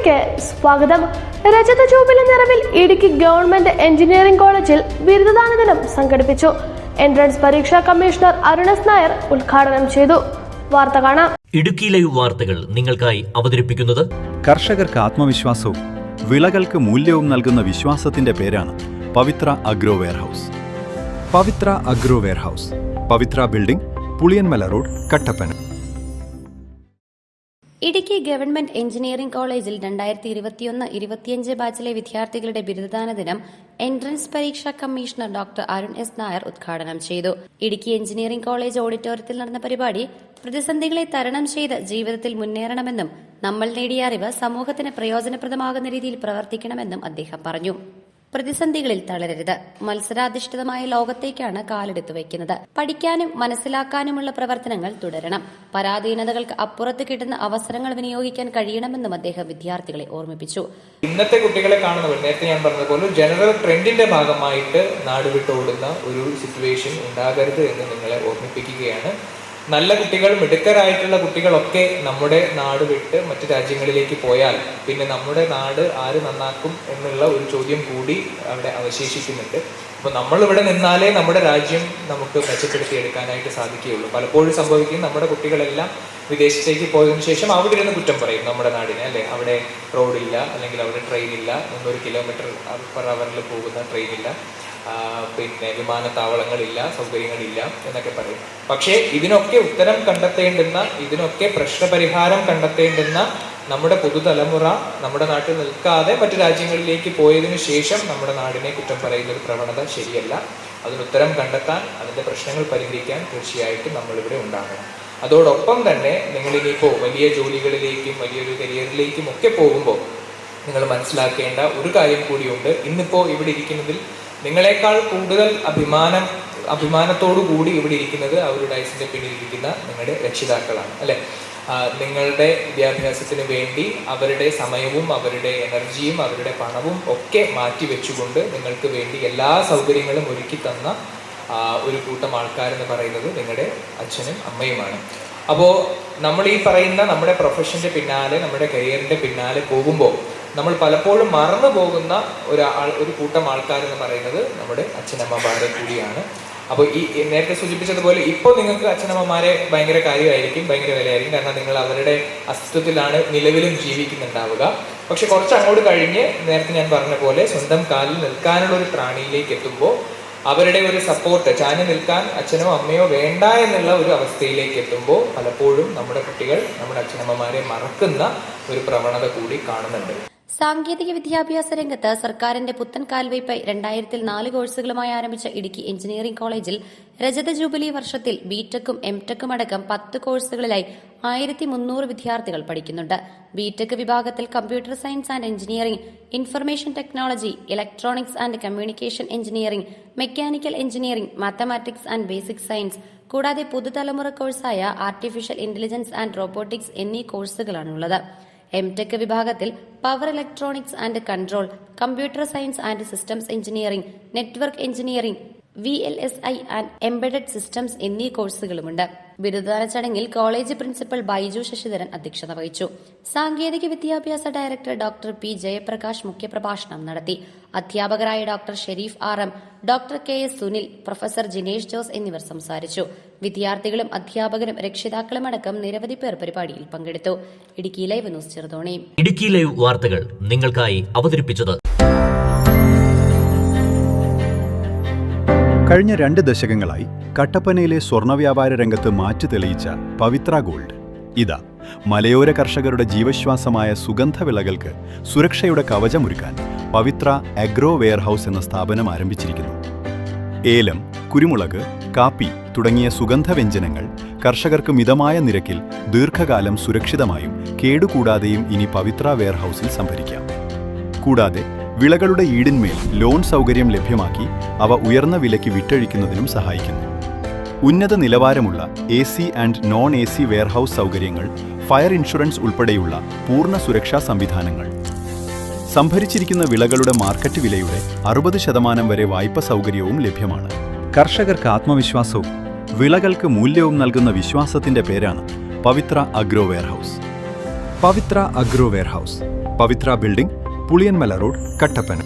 വാർത്തകളിലേക്ക് സ്വാഗതം. രജത ജൂബിലി നിറവിൽ ഇടുക്കി ഗവൺമെന്റ് എഞ്ചിനീയറിംഗ് കോളേജിൽ ബിരുദദാന ദിനം സംഘടിപ്പിച്ചു. എൻട്രൻസ് പരീക്ഷാ കമ്മീഷണർ അരുൺ എസ് നായർ ഉദ്ഘാടനം ചെയ്തു. വാർത്ത കാണാം. ഇടുക്കി ലൈവ് വാർത്തകൾ നിങ്ങൾക്കായി അവതരിപ്പിക്കുന്നത് കർഷകർക്ക് ആത്മവിശ്വാസവും വിളകൾക്ക് മൂല്യവും നൽകുന്ന വിശ്വാസത്തിന്റെ പേരാണ് Pavithra agro warehouse. Pavithra agro warehouse, Pavithra building, Puliyanmala road, Kattappana. Idukki government engineering കോളേജിൽ 2021-25 ബാച്ചിലെ വിദ്യാർത്ഥികളുടെ ബിരുദദാന ദിനം എൻട്രൻസ് പരീക്ഷാ commissioner doctor Arun S Nair ഉദ്ഘാടനം ചെയ്തു. ഇടുക്കി എഞ്ചിനീയറിംഗ് കോളേജ് ഓഡിറ്റോറിയത്തിൽ നടന്ന പരിപാടി പ്രതിസന്ധികളെ തരണം ചെയ്ത് ജീവിതത്തിൽ മുന്നേറണമെന്നും നമ്മൾ നേടിയ അറിവ് സമൂഹത്തിന് പ്രയോജനപ്രദമാകുന്ന രീതിയിൽ പ്രവർത്തിക്കണമെന്നും അദ്ദേഹം പറഞ്ഞു. പ്രതിസന്ധികളിൽ തളരരുത്. മത്സരാധിഷ്ഠിതമായ ലോകത്തേക്കാണ് കാലെടുത്തു വയ്ക്കുന്നത്. പഠിക്കാനും മനസ്സിലാക്കാനുമുള്ള പ്രവർത്തനങ്ങൾ തുടരണം. പരാധീനതകൾക്ക് അപ്പുറത്ത് കിട്ടുന്ന അവസരങ്ങൾ വിനിയോഗിക്കാൻ കഴിയണമെന്നും അദ്ദേഹം വിദ്യാർത്ഥികളെ ഓർമ്മിപ്പിച്ചു. ഇന്നത്തെ കുട്ടികളെ കാണുന്നവർ നേരത്തെ ഞാൻ പറഞ്ഞതുപോലെ ജനറൽ ട്രെൻഡിന്റെ ഭാഗമായിട്ട് നാട് വിട്ടോടുന്ന ഒരു സിറ്റുവേഷൻ ഉണ്ടാകരുത് എന്ന് നിങ്ങളെ ഓർമ്മിപ്പിക്കുകയാണ്. നല്ല കുട്ടികൾ, മിടുക്കരായിട്ടുള്ള കുട്ടികളൊക്കെ നമ്മുടെ നാട് വിട്ട് മറ്റു രാജ്യങ്ങളിലേക്ക് പോയാൽ പിന്നെ നമ്മുടെ നാട് ആര് നന്നാക്കും എന്നുള്ള ഒരു ചോദ്യം കൂടി അവിടെ അവശേഷിക്കുന്നുണ്ട്. അപ്പോൾ നമ്മളിവിടെ നിന്നാലേ നമ്മുടെ രാജ്യം നമുക്ക് മെച്ചപ്പെടുത്തിയെടുക്കാനായിട്ട് സാധിക്കുകയുള്ളൂ. പലപ്പോഴും സംഭവിക്കും, നമ്മുടെ കുട്ടികളെല്ലാം വിദേശത്തേക്ക് പോയതിനു ശേഷം അവിടെ ഇരുന്ന് കുറ്റം പറയും നമ്മുടെ നാടിനെ, അല്ലെ, അവിടെ റോഡില്ല, അല്ലെങ്കിൽ അവിടെ ട്രെയിനില്ല, 300 കിലോമീറ്റർ പെർ അവറിൽ പോകുന്ന ട്രെയിനില്ല, പിന്നെ വിമാനത്താവളങ്ങളില്ല, സൗകര്യങ്ങളില്ല എന്നൊക്കെ പറയും. പക്ഷേ ഇതിനൊക്കെ ഉത്തരം കണ്ടെത്തേണ്ടുന്ന, ഇതിനൊക്കെ പ്രശ്നപരിഹാരം കണ്ടെത്തേണ്ടുന്ന നമ്മുടെ പുതുതലമുറ നമ്മുടെ നാട്ടിൽ നിൽക്കാതെ മറ്റു രാജ്യങ്ങളിലേക്ക് പോയതിനു ശേഷം നമ്മുടെ നാടിനെ കുറ്റം പറയുന്ന ഒരു പ്രവണത ശരിയല്ല. അതിനുത്തരം കണ്ടെത്താൻ, അതിൻ്റെ പ്രശ്നങ്ങൾ പരിഹരിക്കാൻ തീർച്ചയായിട്ടും നമ്മളിവിടെ ഉണ്ടാകണം. അതോടൊപ്പം തന്നെ നിങ്ങളിനിപ്പോൾ വലിയ ജോലികളിലേക്കും വലിയൊരു കരിയറിലേക്കും ഒക്കെ പോകുമ്പോൾ നിങ്ങൾ മനസ്സിലാക്കേണ്ട ഒരു കാര്യം കൂടിയുണ്ട്. ഇന്നിപ്പോൾ ഇവിടെ ഇരിക്കുന്നതിൽ നിങ്ങളെക്കാൾ കൂടുതൽ അഭിമാനത്തോടു കൂടി ഇവിടെ ഇരിക്കുന്നത് അവരുടെ ഡയസിന്റെ പിന്നിലിരിക്കുന്ന നിങ്ങളുടെ രക്ഷിതാക്കളാണ്, അല്ലെ. നിങ്ങളുടെ വിദ്യാഭ്യാസത്തിന് വേണ്ടി അവരുടെ സമയവും അവരുടെ എനർജിയും അവരുടെ പണവും ഒക്കെ മാറ്റി വെച്ചുകൊണ്ട് നിങ്ങൾക്ക് വേണ്ടി എല്ലാ സൗകര്യങ്ങളും ഒരുക്കി തന്ന ഒരു കൂട്ടം ആൾക്കാരെന്ന് പറയുന്നത് നിങ്ങളുടെ അച്ഛനും അമ്മയുമാണ്. അപ്പോൾ നമ്മൾ ഈ പറയുന്ന നമ്മുടെ പ്രൊഫഷന്റെ പിന്നാലെ, നമ്മുടെ കരിയറിന്റെ പിന്നാലെ പോകുമ്പോൾ നമ്മൾ പലപ്പോഴും മറന്നു പോകുന്ന ഒരു കൂട്ടം ആൾക്കാരെന്ന് പറയുന്നത് നമ്മുടെ അച്ഛനമ്മമാരെ കൂടിയാണ്. അപ്പോൾ ഈ നേരത്തെ സൂചിപ്പിച്ചതുപോലെ ഇപ്പോൾ നിങ്ങൾക്ക് അച്ഛനമ്മമാരെ ഭയങ്കര കാര്യമായിരിക്കും, ഭയങ്കര വിലയായിരിക്കും. കാരണം നിങ്ങൾ അവരുടെ അസ്തിത്വത്തിലാണ് നിലവിലും ജീവിക്കുന്നുണ്ടാവുക. പക്ഷെ കുറച്ച് അങ്ങോട്ട് കഴിഞ്ഞ് നേരത്തെ ഞാൻ പറഞ്ഞ പോലെ സ്വന്തം കാലിൽ നിൽക്കാനുള്ള ഒരു പ്രാണിയിലേക്ക് എത്തുമ്പോൾ അവരുടെ ഒരു സപ്പോർട്ട്, ചാഞ്ഞു നിൽക്കാൻ അച്ഛനോ അമ്മയോ വേണ്ട എന്നുള്ള ഒരു അവസ്ഥയിലേക്ക് എത്തുമ്പോൾ പലപ്പോഴും നമ്മുടെ കുട്ടികൾ നമ്മുടെ അച്ഛനമ്മമാരെ മറക്കുന്ന ഒരു പ്രവണത കൂടി കാണുന്നുണ്ട്. സാങ്കേതിക വിദ്യാഭ്യാസ രംഗത്ത് സർക്കാരിന്റെ പുത്തൻ കാൽവയ്പ് 2004 കോഴ്സുകളുമായി ആരംഭിച്ച ഇടുക്കി എഞ്ചിനീയറിംഗ് കോളേജിൽ രജത ജൂബിലി വർഷത്തിൽ ബിടെക്കും എംടെക്കും അടക്കം 10 കോഴ്സുകളിലായി 1300 വിദ്യാർത്ഥികൾ പഠിക്കുന്നുണ്ട്. ബിടെക് വിഭാഗത്തിൽ computer science and engineering, information technology, electronics and communication engineering, mechanical engineering, mathematics and basic science, കൂടാതെ പുതുതലമുറ കോഴ്സായ ആർട്ടിഫിഷ്യൽ ഇന്റലിജൻസ് ആൻഡ് റോബോട്ടിക്സ് എന്നീ കോഴ്സുകളാണുള്ളത്. എംടെക് വിഭാഗത്തിൽ power electronics and control, computer science and systems engineering, network engineering, VLSI and embedded systems എന്നീ കോഴ്സുകളുമുണ്ട്. ബിരുദദാന ചടങ്ങിൽ college principal Baiju Sasidharan അധ്യക്ഷത വഹിച്ചു. സാങ്കേതിക വിദ്യാഭ്യാസ ഡയറക്ടർ ഡോക്ടർ P. ജയപ്രകാശ് മുഖ്യപ്രഭാഷണം നടത്തി. അധ്യാപകരായ doctor Sharif RM, doctor KS Sunil, professor Jinesh Jose എന്നിവർ സംസാരിച്ചു. വിദ്യാർത്ഥികളും അധ്യാപകരും രക്ഷിതാക്കളും അടക്കം നിരവധി പേർ പരിപാടിയിൽ പങ്കെടുത്തു. Idukki live news Cheruthoni. Idukki live വാർത്തകൾ നിങ്ങൾക്കായി അവതരിപ്പിച്ചത് കഴിഞ്ഞ 2 ദശകങ്ങളായി കട്ടപ്പനയിലെ സ്വർണ്ണ വ്യാപാര രംഗത്ത് മാറ്റു തെളിയിച്ച പവിത്ര ഗോൾഡ് ഇതാ മലയോര കർഷകരുടെ ജീവശ്വാസമായ സുഗന്ധവിളകൾക്ക് സുരക്ഷയുടെ കവചമൊരുക്കാൻ പവിത്ര അഗ്രോ വെയർഹൌസ് എന്ന സ്ഥാപനം ആരംഭിച്ചിരിക്കുന്നു. ഏലം, കുരുമുളക്, കാപ്പി തുടങ്ങിയ സുഗന്ധവ്യഞ്ജനങ്ങൾ കർഷകർക്ക് മിതമായ നിരക്കിൽ ദീർഘകാലം സുരക്ഷിതമായും കേടുകൂടാതെയും ഇനി പവിത്ര വെയർഹൌസിൽ സംഭരിക്കാം. കൂടാതെ വിളകളുടെ ഈടിന്മേൽ ലോൺ സൗകര്യം ലഭ്യമാക്കി അവ ഉയർന്ന വിലയ്ക്ക് വിറ്റഴിക്കുന്നതിനും സഹായിക്കുന്നു. ഉന്നത നിലവാരമുള്ള AC and non AC warehouse സൗകര്യങ്ങൾ, ഫയർ ഇൻഷുറൻസ് ഉൾപ്പെടെയുള്ള പൂർണ്ണ സുരക്ഷാ സംവിധാനങ്ങൾ, സംഭരിച്ചിരിക്കുന്ന വിളകളുടെ മാർക്കറ്റ് വിലയുടെ 60% വരെ വായ്പ സൗകര്യവും ലഭ്യമാണ്. കർഷകർക്ക് ആത്മവിശ്വാസവും വിളകൾക്ക് മൂല്യവും നൽകുന്ന വിശ്വാസത്തിന്റെ പേരാണ് Pavithra agro warehouse. Pavithra agro warehouse, Pavithra building, Puliyanmala road, Kattappana.